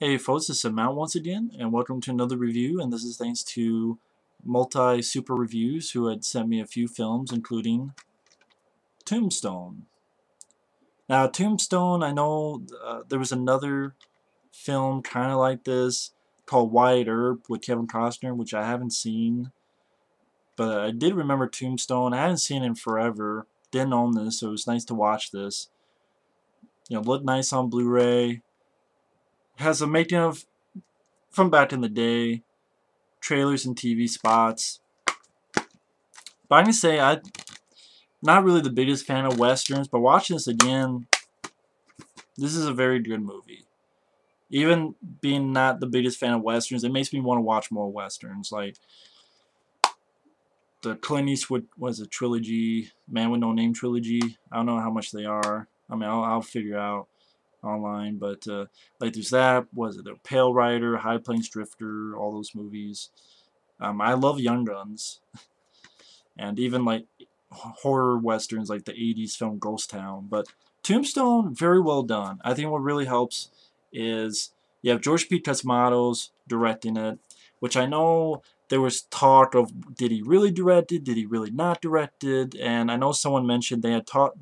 Hey folks, this is Sam Elliott once again, and welcome to another review, and this is thanks to MultiSuperreviews, who had sent me a few films, including Tombstone. Now, Tombstone, I know there was another film kind of like this called Wyatt Earp with Kevin Costner, which I haven't seen, but I did remember Tombstone. I haven't seen it in forever, didn't own this, so it was nice to watch this. Looked nice on Blu-ray. Has a making of from back in the day, trailers and TV spots. But I'm gonna say I'm not really the biggest fan of westerns, but watching this again, this is a very good movie. Even being not the biggest fan of westerns, it makes me want to watch more westerns. Like the Clint Eastwood was a trilogy, Man with No Name trilogy. I don't know how much they are. I mean, I'll figure out online, but like there's that. Was it the Pale Rider, High Plains Drifter, all those movies. I love Young Guns, and even like horror westerns like the 80s film Ghost Town. But Tombstone, very well done. I think what really helps is you have George P. Cosmatos directing it, which I know there was talk of did he really direct it, did he really not direct it, and I know someone mentioned they had talked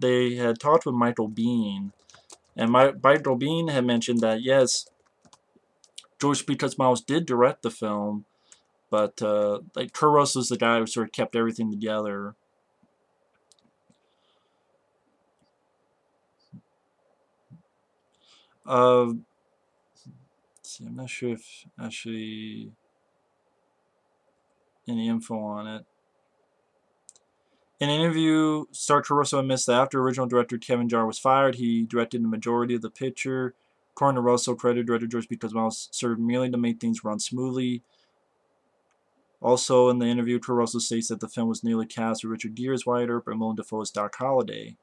with Michael Biehn, and Michael Biehn had mentioned that yes, George P. Cosmatos did direct the film, but like Kurt Russell's the guy who sort of kept everything together. Uh, see, I'm not sure if actually any info on it. In an interview, Star Russell admits that after original director Kevin Jarre was fired, he directed the majority of the picture. According to Russell, creative director George B. Cosmatos served merely to make things run smoothly. Also, in the interview, Kurt Russell states that the film was nearly cast with Richard Gere as Wyatt Earp and Willem Dafoe as Doc Holliday.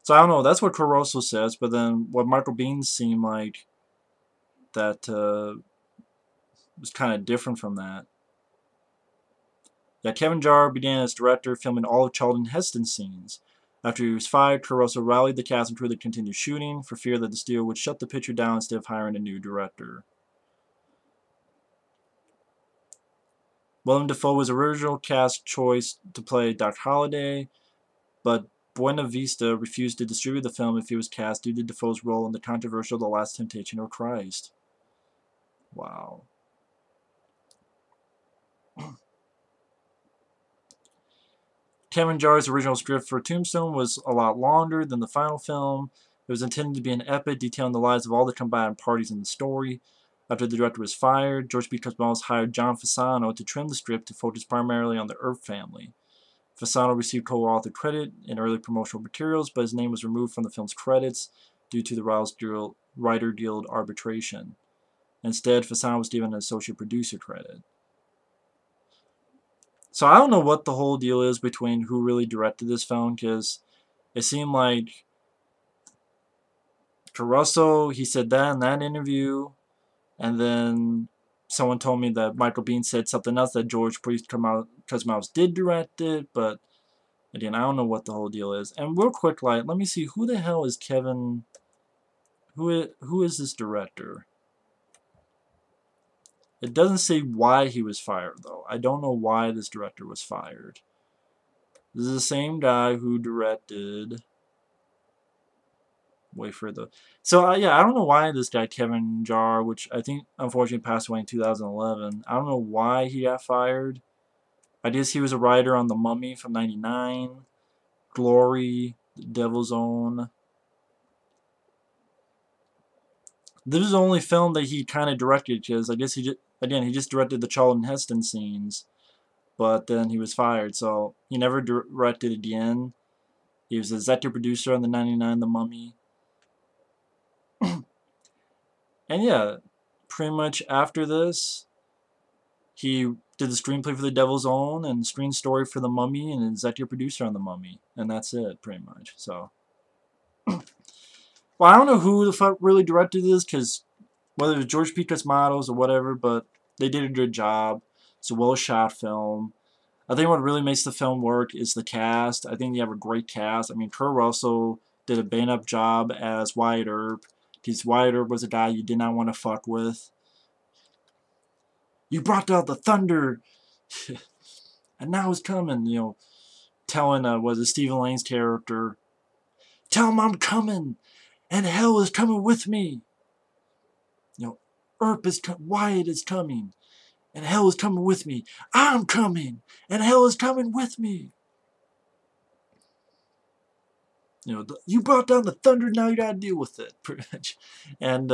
So I don't know, that's what Kurt Russell says, but then what Michael Biehn seemed like that was kind of different from that. Yeah, Kevin Jarre began as director, filming all of Charlton Heston's scenes. After he was fired, Kurt Russell rallied the cast and crew to continue shooting, for fear that the studio would shut the picture down instead of hiring a new director. Willem Dafoe was original cast choice to play Doc Holliday, but Buena Vista refused to distribute the film if he was cast due to Dafoe's role in the controversial The Last Temptation of Christ. Wow. Kevin Jarre's original script for Tombstone was a lot longer than the final film. It was intended to be an epic detailing the lives of all the combatant parties in the story. After the director was fired, George B. Cosmatos hired John Fasano to trim the script to focus primarily on the Earp family. Fasano received co-author credit in early promotional materials, but his name was removed from the film's credits due to the Writer Guild arbitration. Instead, Fasano was given an associate producer credit. So I don't know what the whole deal is between who really directed this film, because it seemed like Caruso, he said that in that interview, and then someone told me that Michael Biehn said something else, that George Priest Cosmatos did direct it, but again, I don't know what the whole deal is. And real quick, let me see, who the hell is Kevin, who is this director? It doesn't say why he was fired, though. I don't know why this director was fired. This is the same guy who directed... Wait for the... So, yeah, I don't know why this guy, Kevin Jarre, which I think, unfortunately, passed away in 2011. I don't know why he got fired. I guess he was a writer on The Mummy from 99, Glory, The Devil's Own. This is the only film that he kind of directed, because I guess he just directed the Charlton Heston scenes, but then he was fired, so he never directed again. He was a executive producer on the 99 The Mummy. And yeah, pretty much after this, he did the screenplay for The Devil's Own and screen story for The Mummy and executive producer on The Mummy, and that's it, pretty much. So, well, I don't know who the fuck really directed this, because whether it was George P. Cosmatos or whatever, but they did a good job. It's a well-shot film. I think what really makes the film work is the cast. I think you have a great cast. I mean, Kurt Russell did a bang-up job as Wyatt Earp. because Wyatt Earp was a guy you did not want to fuck with. You brought out the thunder, and now it's coming. You know, telling was it Stephen Lane's character, tell him I'm coming, and hell is coming with me. You know, Wyatt is coming, and hell is coming with me. I'm coming, and hell is coming with me. You know, you brought down the thunder, now you gotta deal with it, pretty much. And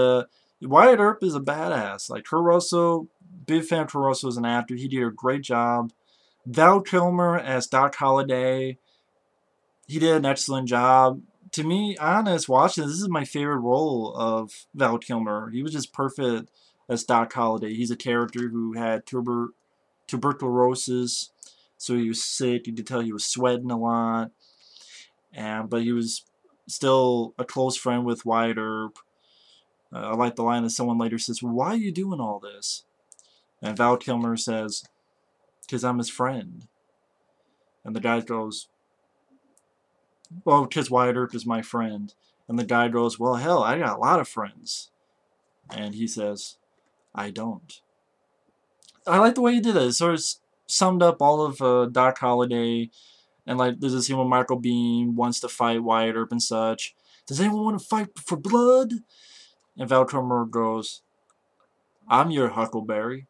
Wyatt Earp is a badass. Like Caruso, big fan of Caruso as an actor. He did a great job. Val Kilmer as Doc Holliday, he did an excellent job. To me, honest, watching this is my favorite role of Val Kilmer. He was just perfect as Doc Holliday. He's a character who had tuberculosis, so he was sick. You could tell he was sweating a lot. But he was still a close friend with Wyatt Earp. I like the line that someone later says, well, why are you doing all this? And Val Kilmer says, because I'm his friend. And the guy goes, well, because Wyatt Earp is my friend. And the guy goes, well, hell, I got a lot of friends. And he says, I don't. I like the way he did it. It sort of summed up all of Doc Holliday. And like, there's a scene where Michael Biehn wants to fight Wyatt Earp and such. Does anyone want to fight for blood? And Val Kilmer goes, I'm your Huckleberry.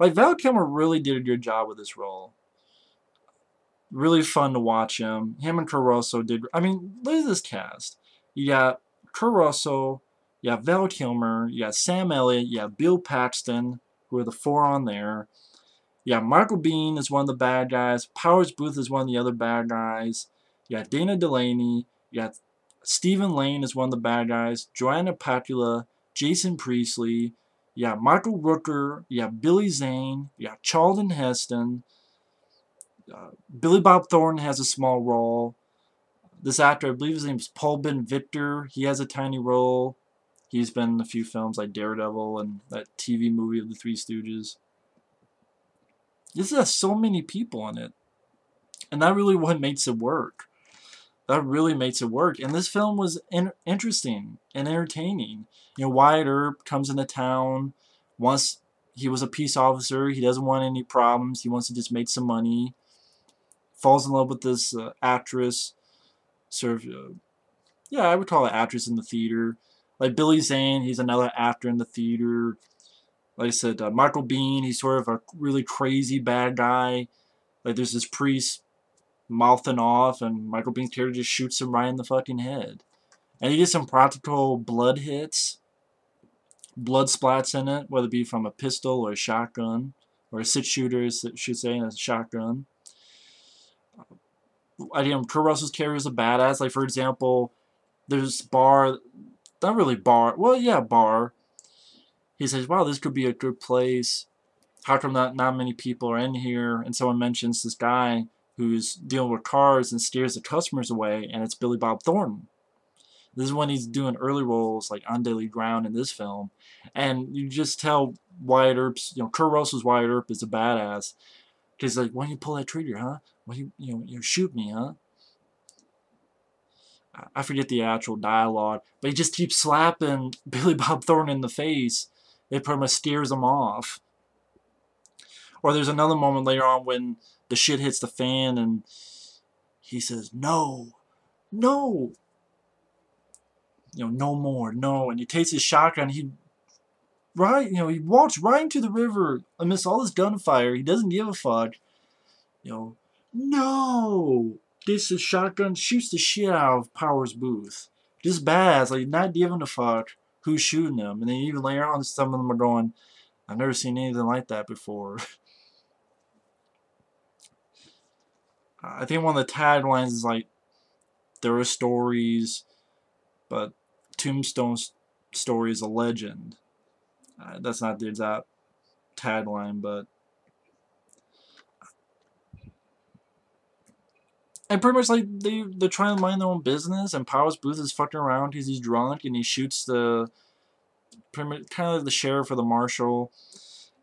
Like, Val Kilmer really did a good job with this role. Really fun to watch him. Him and Caruso did. I mean, look at this cast. You got Caruso, you got Val Kilmer, you got Sam Elliott, you got Bill Paxton, who are the four on there. Yeah, Michael Biehn is one of the bad guys. Boothe is one of the other bad guys. You got Dana Delany. You got Stephen Lane is one of the bad guys. Joanna Pacula, Jason Priestley. You got Michael Rooker. You got Billy Zane. You got Charlton Heston. Billy Bob Thornton has a small role. This actor, I believe his name is Paul Ben Victor. He has a tiny role. He's been in a few films like Daredevil and that TV movie of the Three Stooges. This has so many people in it. And that really what makes it work. That really makes it work. And this film was interesting and entertaining. You know, Wyatt Earp comes into town. He was a peace officer. He doesn't want any problems. He wants to just make some money. Falls in love with this actress. Sort of, yeah, I would call it actress in the theater. Like Billy Zane, he's another actor in the theater. Like I said, Michael Biehn, he's sort of a really crazy bad guy. Like there's this priest mouthing off, and Michael Bihn's character just shoots him right in the fucking head. And he gets some practical blood hits. Blood splats in it, whether it be from a pistol or a shotgun. Or a six-shooter, should say, in a shotgun. Caruso's character is a badass. Like, for example, there's bar... Not really bar. Well, yeah, bar. He says, wow, this could be a good place. How come not many people are in here? And someone mentions this guy who's dealing with cars and scares the customers away, and it's Billy Bob Thornton. This is when he's doing early roles like On Daily Ground in this film. And you just tell Wyatt Earp's, Caruso's Wyatt Earp is a badass. Because like, why don't you pull that trigger, huh? Why you shoot me, huh? I forget the actual dialogue, but he just keeps slapping Billy Bob Thornton in the face. It pretty much scares him off. Or there's another moment later on when the shit hits the fan and he says, no, no. No more, no. And he takes his shotgun, he walks right into the river amidst all this gunfire. He doesn't give a fuck. No. Gets his shotgun, shoots the shit out of Boothe. Just badass, like not giving a fuck who's shooting him. And then even later on, some of them are going, I've never seen anything like that before. I think one of the taglines is like, there are stories, but Tombstone's story is a legend. That's not the exact tagline, but... And pretty much like they're trying to mind their own business, and Boothe is fucking around because he's drunk, and he shoots pretty much kind of like the sheriff or the marshal,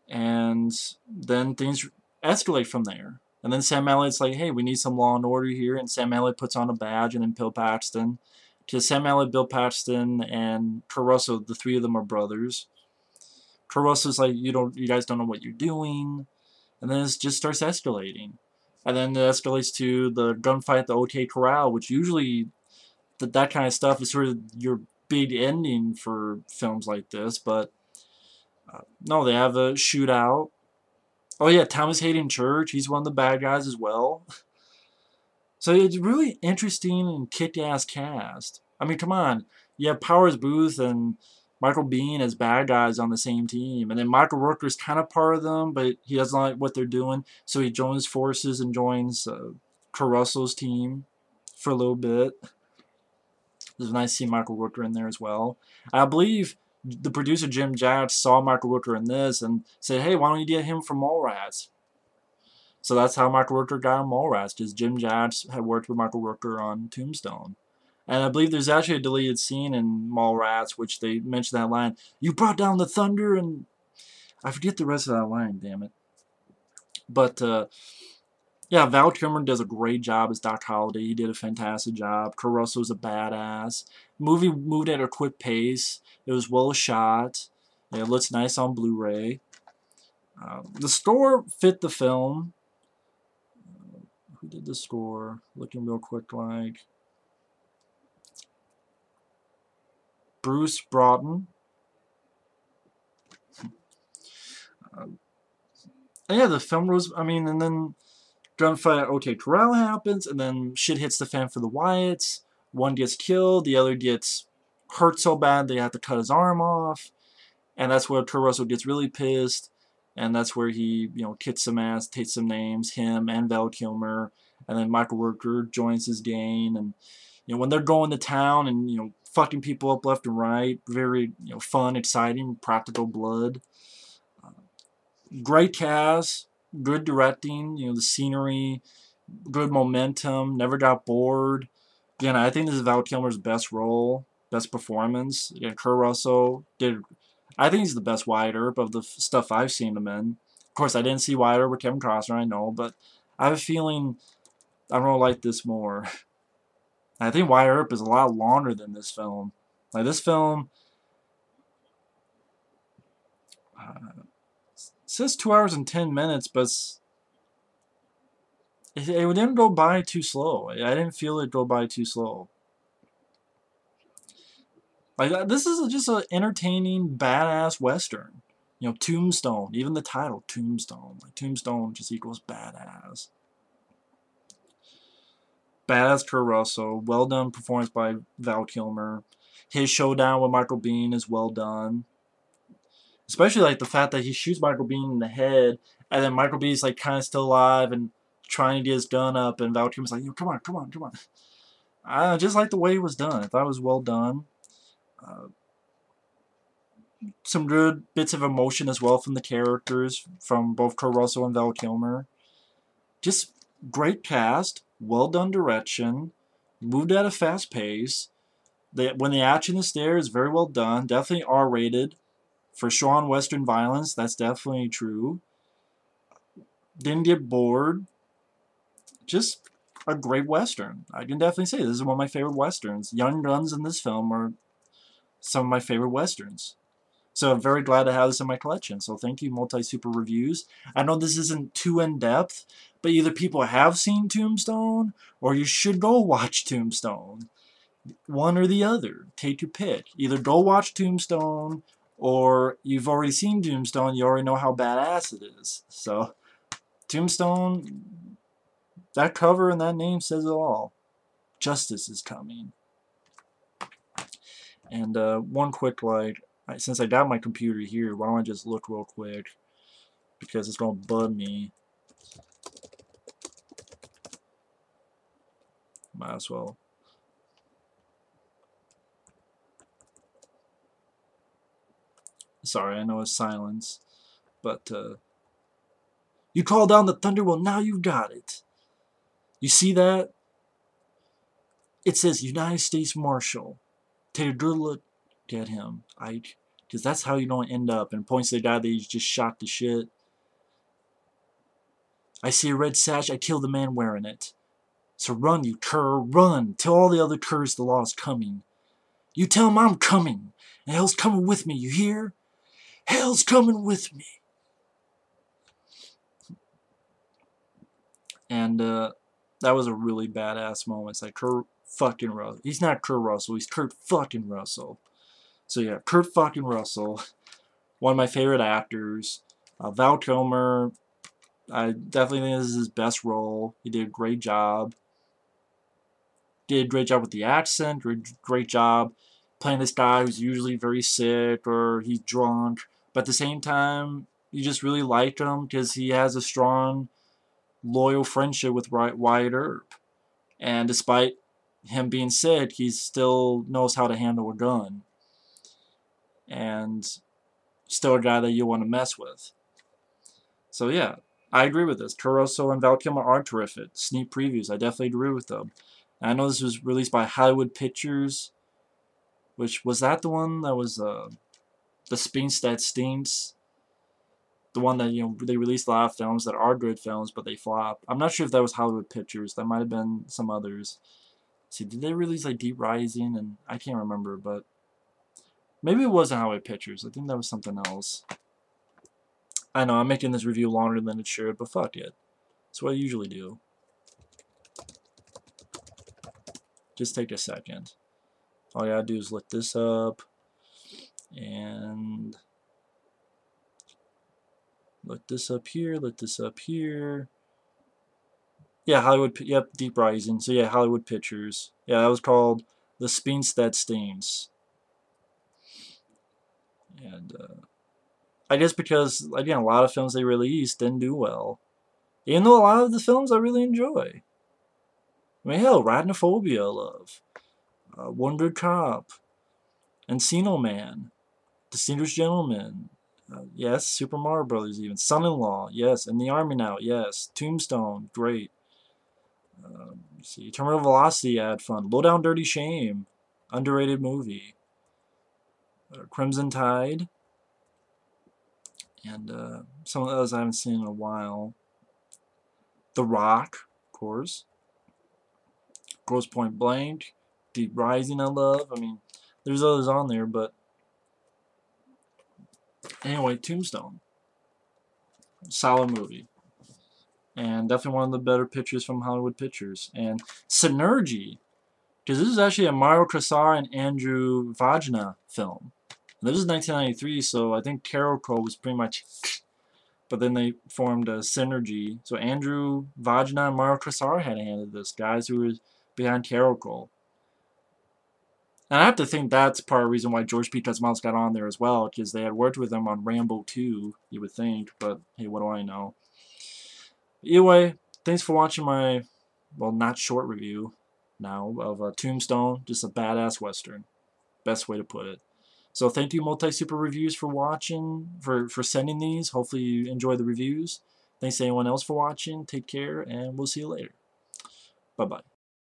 and then things escalate from there. And then Sam Elliott's like, hey, we need some law and order here, and Sam Elliott puts on a badge, and then Bill Paxton Because Sam Elliott, Bill Paxton, and Caruso, the three of them are brothers. Caruso's like, you guys don't know what you're doing, and then it just starts escalating. And then it escalates to the gunfight at the OK Corral, which usually that kind of stuff is sort of your big ending for films like this, but no, they have a shootout. Oh yeah, Thomas Hayden Church, he's one of the bad guys as well. So it's really interesting and kick-ass cast. I mean, come on, you have Powers Boothe and Michael Biehn as bad guys on the same team, and then Michael Rooker's kind of part of them, but he doesn't like what they're doing, so he joins forces and joins Caruso's team for a little bit. It was nice to see Michael Rooker in there as well. I believe the producer Jim Jarre saw Michael Rooker in this and said, hey, why don't you get him from Mallrats? So that's how Michael Rooker got on Mallrats, because Jim Jarre had worked with Michael Rooker on Tombstone. And I believe there's actually a deleted scene in Mallrats which they mention that line, you brought down the thunder, and I forget the rest of that line, damn it. But yeah, Val Kilmer does a great job as Doc Holliday. He did a fantastic job. Caruso's a badass. Movie moved at a quick pace. It was well shot. It looks nice on Blu-ray. The score fit the film. Who did the score? Looking real quick like Bruce Broughton. Yeah, the film was, I mean, and then gunfight at OK Corral happens, and then shit hits the fan for the Wyatts. One gets killed, the other gets hurt so bad they have to cut his arm off, and that's where Caruso gets really pissed, and that's where he, kicks some ass, takes some names, him and Val Kilmer, and then Michael Rooker joins his gang, and when they're going to town and fucking people up left and right, very fun, exciting, practical blood. Great cast, good directing, the scenery, good momentum, never got bored. Again, I think this is Val Kilmer's best role, best performance. Again, Caruso did, I think he's the best Wyatt Earp of the stuff I've seen him in. Of course, I didn't see Wyatt Earp with Kevin Costner, I know, but I have a feeling I'm going to like this more. I think Wyatt Earp is a lot longer than this film. Like, this film says 2 hours and 10 minutes, but it didn't go by too slow. I didn't feel it go by too slow. Like, this is just an entertaining, badass Western. Tombstone. Even the title, Tombstone. Like, Tombstone just equals badass. Badass Caruso. Well done performance by Val Kilmer. His showdown with Michael Biehn is well done. Especially like the fact that he shoots Michael Biehn in the head, and then Michael Bihn's like kind of still alive and trying to get his gun up, and Val Kilmer's like, come on, come on, come on. I just like the way it was done. I thought it was well done. Some good bits of emotion as well from the characters, from both Caruso and Val Kilmer. Just great cast, well done direction, moved at a fast pace. When the action is there, is very well done. Definitely R-rated. For sure on Western violence, that's definitely true. Didn't get bored. Just a great Western. I can definitely say this is one of my favorite Westerns. Young Guns in this film are some of my favorite Westerns. So I'm very glad to have this in my collection. So thank you, MultiSuperreviews. I know this isn't too in-depth, but either people have seen Tombstone, or you should go watch Tombstone. One or the other. Take your pick. Either go watch Tombstone, or you've already seen Tombstone, you already know how badass it is. So, Tombstone, that cover and that name says it all. Justice is coming. And one quick, since I got my computer here, why don't I just look real quick, because it's going to bug me. Might as well. Sorry, I know it's silence, but you call down the thunder, well, now you've got it. You see that? It says United States Marshal. Take a good look at him, Ike, because that's how you don't end up. And points to the guy that he's just shot to shit. I see a red sash, I kill the man wearing it. So run, you cur, run. Tell all the other curs the law's coming. You tell them I'm coming, and hell's coming with me, you hear? Hell's coming with me. And that was a really badass moment. It's like Kurt fucking Russell. He's not Kurt Russell, he's Kurt fucking Russell. So yeah, Kurt fucking Russell. One of my favorite actors. Val Kilmer, I definitely think this is his best role. He did a great job. Did a great job with the accent, great job playing this guy who's usually very sick or he's drunk. But at the same time, you just really like him because he has a strong, loyal friendship with Wyatt Earp. And despite him being sick, he still knows how to handle a gun. And still a guy that you want to mess with. So yeah, I agree with this. Kurt Russell and Val Kilmer are terrific. Sneak previews, I definitely agree with them. And I know this was released by Hollywood Pictures, which was that the one that was the Spinks That Stinks? The one that, you know, they released a lot of films that are good films, but they flop. I'm not sure if that was Hollywood Pictures. That might have been some others. See, did they release like Deep Rising? And I can't remember, but maybe it wasn't Hollywood Pictures. I think that was something else. I know, I'm making this review longer than it should, but fuck it. That's what I usually do. Just take a second. All you gotta do is look this up. And look this up here, look this up here. Yeah, Hollywood, yep, Deep Rising. So yeah, Hollywood Pictures. Yeah, that was called The Spinks That Stings. And, I guess because, again, a lot of films they released didn't do well. Even though a lot of the films I really enjoy. I mean, hell, Arachnophobia I love. One Good Cop. Encino Man. Distinguished Gentleman. Yes, Super Mario Brothers even. Son-in-Law, yes. In the Army Now, yes. Tombstone, great. Let's see. Terminal Velocity, I had fun. Low Down Dirty Shame. Underrated movie. Crimson Tide. And some of those I haven't seen in a while. The Rock, of course. Grosse Point Blank. Deep Rising I love. I mean, there's others on there, but anyway, Tombstone. Solid movie. And definitely one of the better pictures from Hollywood Pictures. And Synergy. Because this is actually a Mario Casar and Andrew Vajna film. And this is 1993, so I think Carol Cole was pretty much... But then they formed a Synergy. So Andrew Vajna and Mario Casar had a hand in this. Guys who were behind Carol Cole. And I have to think that's part of the reason why George P. Cosmatos got on there as well. Because they had worked with him on Rambo 2, you would think. But hey, what do I know? Either way, thanks for watching my, well, not short review now of Tombstone. Just a badass Western. Best way to put it. So thank you, MultiSuperreviews, for watching, for sending these. Hopefully you enjoy the reviews. Thanks to anyone else for watching. Take care, and we'll see you later. Bye-bye.